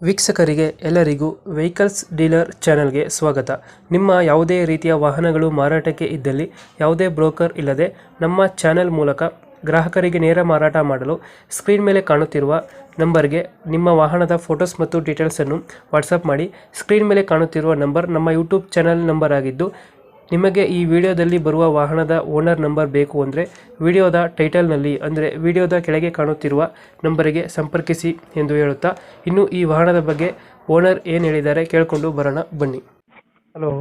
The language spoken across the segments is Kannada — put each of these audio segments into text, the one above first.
ವೀಕ್ಷಕರಿಗೆ ಎಲ್ಲರಿಗೂ ವೆಹಿಕಲ್ಸ್ ಡೀಲರ್ ಚಾನೆಲ್ಗೆ ಸ್ವಾಗತ. ನಿಮ್ಮ ಯಾವುದೇ ರೀತಿಯ ವಾಹನಗಳು ಮಾರಾಟಕ್ಕೆ ಇದ್ದಲ್ಲಿ ಯಾವುದೇ ಬ್ರೋಕರ್ ಇಲ್ಲದೆ ನಮ್ಮ ಚಾನೆಲ್ ಮೂಲಕ ಗ್ರಾಹಕರಿಗೆ ನೇರ ಮಾರಾಟ ಮಾಡಲು ಸ್ಕ್ರೀನ್ ಮೇಲೆ ಕಾಣುತ್ತಿರುವ ನಂಬರ್ಗೆ ನಿಮ್ಮ ವಾಹನದ ಫೋಟೋಸ್ ಮತ್ತು ಡೀಟೇಲ್ಸನ್ನು ವಾಟ್ಸಪ್ ಮಾಡಿ. ಸ್ಕ್ರೀನ್ ಮೇಲೆ ಕಾಣುತ್ತಿರುವ ನಂಬರ್ ನಮ್ಮ ಯೂಟ್ಯೂಬ್ ಚಾನೆಲ್ ನಂಬರ್ ಆಗಿದ್ದು, ನಿಮಗೆ ಈ ವಿಡಿಯೋದಲ್ಲಿ ಬರುವ ವಾಹನದ ಓನರ್ ನಂಬರ್ ಬೇಕು ಅಂದರೆ ವಿಡಿಯೋದ ಟೈಟಲ್ನಲ್ಲಿ ಅಂದರೆ ವಿಡಿಯೋದ ಕೆಳಗೆ ಕಾಣುತ್ತಿರುವ ನಂಬರಿಗೆ ಸಂಪರ್ಕಿಸಿ ಎಂದು ಹೇಳುತ್ತಾ, ಇನ್ನು ಈ ವಾಹನದ ಬಗ್ಗೆ ಓನರ್ ಏನು ಹೇಳಿದ್ದಾರೆ ಕೇಳಿಕೊಂಡು ಬರೋಣ ಬನ್ನಿ. Hello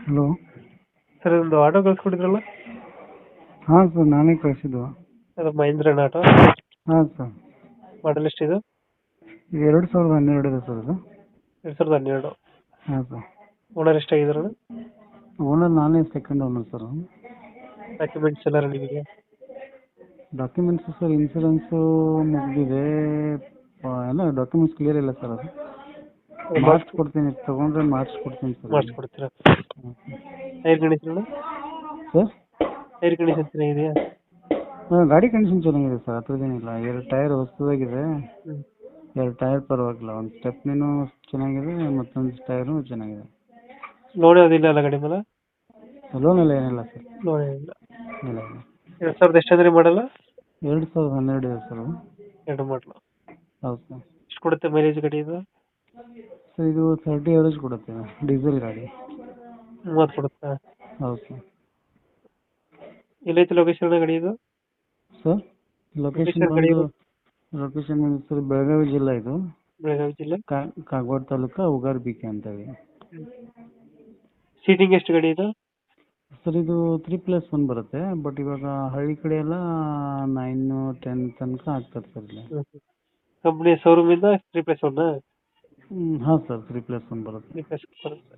hello. ಸರ್, ಒಂದು ಆಟೋ ಕಳ್ಸ್ಕೊಟ್ಟಿದ್ರಲ್ಲ, ಹಾಂ ಸರ್, ನಾನೇ ಕಳಿಸಿದ್ದು. ಅದು ಮಹೇಂದ್ರನ ಆಟೋ. ಹಾಂ ಸರ್, ಮಾಡಲ್ ಎಷ್ಟಿದೆ? ಇದು 2012 ಇದೆ ಸರ್. ಇದು 2012. ಹಾಂ ಸರ್. ಓನರ್ ಎಷ್ಟಾಗಿದ್ದಾರೆ? ಓನರ್ ನಾನೇ ಸೆಕೆಂಡ್ ಓನರ್ ಸರ್. ಡಾಕ್ಯುಮೆಂಟ್ಸ್ ಎಲ್ಲ ರನ್ನಿಂಗ್ ಇದೆಯಾ? ಡಾಕ್ಯುಮೆಂಟ್ಸ್ ಸರ್, ಇನ್ಸೂರೆನ್ಸು ಮುಗಿದಿದೆ. ಎಲ್ಲ ಡಾಕ್ಯುಮೆಂಟ್ಸ್ ಕ್ಲಿಯರ್ ಇಲ್ಲ ಸರ್. ಅದು ಮಾಡಿಸ್ಕೊಡ್ತೀನಿ, ತೊಗೊಂಡ್ರೆ ಮಾಡಿಸ್ಕೊಡ್ತೀನಿ ಸರ್. ಮಾಡಿಸ್ಕೊಡ್ತೀರಾ? Tyre condition sir, tyre condition ಚೆನ್ನಾಗಿದೆಯಾ? ಹಾಂ, ಗಾಡಿ ಕಂಡೀಷನ್ ಚೆನ್ನಾಗಿದೆ ಸರ್, ಹತ್ರದೇನಿಲ್ಲ. 2 ಟೈರ್ ಹೊಸದಾಗಿದೆ, 2 ಟೈರ್ ಪರವಾಗಿಲ್ಲ. ಒಂದು ಸ್ಟೆಪ್ನಿನೂ ಚೆನ್ನಾಗಿದೆ, ಮತ್ತೊಂದು ಟೈರು ಚೆನ್ನಾಗಿದೆ. ಲೋನ್ ಯಾವುದಿಲ್ಲ ಅಲ್ಲ ಗಾಡಿ ಮೇಲೆ? ಲೋನ್ ಎಲ್ಲ ಏನಿಲ್ಲ ಸರ್. ಲೋನ್ ಏನಿಲ್ಲ. ಇಲ್ಲ ಇಲ್ಲ. 2000 ಎಷ್ಟಾದ್ರೆ ಮಾಡಲ್ಲ? 2012 ಇದೆ ಸರ್. 2 ಮಾಡಲು. ಹೌದು ಸರ್. ಎಷ್ಟು ಕೊಡುತ್ತೆ ಮೈಲೇಜ್ ಗಾಡಿ ಇದು? ಸರ್, ಇದು 30 ಅವರೇಜ್ ಕೊಡುತ್ತೆ, ಡೀಸೆಲ್ ಗಾಡಿ. 30 ಕೊಡುತ್ತಾ? ಹೌದು ಸರ್. ಎಲ್ಲೈತೆ ಲೊಕೇಶನ್ ಗಾಡಿ ಇದು? ಸರ್, ಲೊಕೇಶನ್ ಬಂದು ಸರ್ ಬೆಳಗಾವಿ ಜಿಲ್ಲಾ. ಇದು ಬೆಳಗಾವಿ ಜಿಲ್ಲೆ, ಕಾಗವಾಡ ತಾಲೂಕು, ಉಗಾರ್ ಬಿಕೆ ಅಂತೇಳಿ. ಸೀಟಿಂಗ್ ಎಷ್ಟು ಗಾಡಿ ಇದು? ಸರ್, ಇದು 3+1 ಬರುತ್ತೆ. ಬಟ್ ಇವಾಗ ಹಳ್ಳಿ ಕಡೆ ಎಲ್ಲ 9, 10 ತನಕ ಆಗ್ತದೆ ಸರ್ ಇಲ್ಲಿ. ಕಂಪ್ನಿ ಶೋರೂಮ್ ಇಂದ 3+1? ಹಾಂ ಸರ್, 3+1 ಬರುತ್ತೆ. 3+1 ಬರುತ್ತೆ.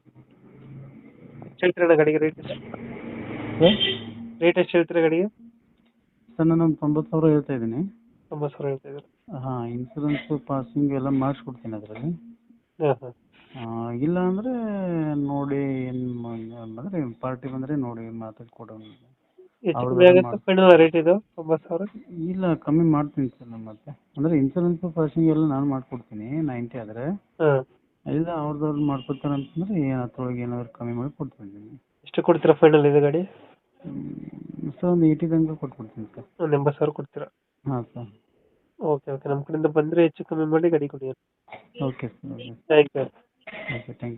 ಎಷ್ಟು ಹೇಳ್ತೀರಣ್ಣ ಗಾಡಿಗೆ ರೇಟ್? ಸರ್, ರೇಟ್ ಎಷ್ಟು ಹೇಳ್ತೀರಾ ಗಾಡಿಗೆ? ಸರ್, ನಾನು 90,000 ಹೇಳ್ತಾ ಇದ್ದೀನಿ. 90,000 ಹೇಳ್ತಾ ಇದ್ದಾರೆ. ಹಾಂ, ಇನ್ಸೂರೆನ್ಸು ಪಾಸಿಂಗ್ ಎಲ್ಲ ಮಾಡಿಸ್ಕೊಡ್ತೀನಿ ಅದರಲ್ಲಿ. ಹಾಂ ಹಾಂ. ಇಲ್ಲ ಅಂದರೆ ನೋಡಿ, ಅಂದರೆ ಪಾರ್ಟಿ ಬಂದರೆ ನೋಡಿ ಮಾತಾಡ್ಕೊಡೋಣ. ಹೆಚ್ಚು ಕಮ್ಮಿ ಆಗುತ್ತೆ ಫೈನಲ್ ರೇಟ್ ಇದು 90,000? ಇಲ್ಲ, ಕಮ್ಮಿ ಮಾಡ್ತೀನಿ ಸರ್ ನಾನು. ಮತ್ತೆ ಅಂದರೆ ಇನ್ಸೂರೆನ್ಸು ಪಾಸಿಂಗ್ ಎಲ್ಲ ನಾನು ಮಾಡ್ಕೊಡ್ತೀನಿ 90 ಆದರೆ. ಹಾಂ. ಇಲ್ಲ ಅವ್ರದ್ದು ಮಾಡ್ಕೊತಾರೆ ಅಂತಂದರೆ ಅದ್ರೊಳಗೆ ಏನಾದ್ರು ಕಮ್ಮಿ ಮಾಡಿ ಕೊಡ್ತೀನಿ. ಎಷ್ಟು ಕೊಡ್ತೀರಾ ಫೈನಲ್ ಇದು ಗಾಡಿ? ಸರ್, ಒಂದು 80 ತನಕ ಕೊಟ್ಬಿಡ್ತೀನಿ ಸರ್. ಒಂದು 80,000 ಕೊಡ್ತೀರಾ? ಹಾಂ ಸರ್. ಓಕೆ ಓಕೆ, ನಮ್ಮ ಕಡೆಯಿಂದ ಬಂದರೆ ಹೆಚ್ಚು ಕಮ್ಮಿ ಮಾಡಿ ಗಾಡಿ ಕೊಡಿ. Okay sir. Thank you. Okay, thank you.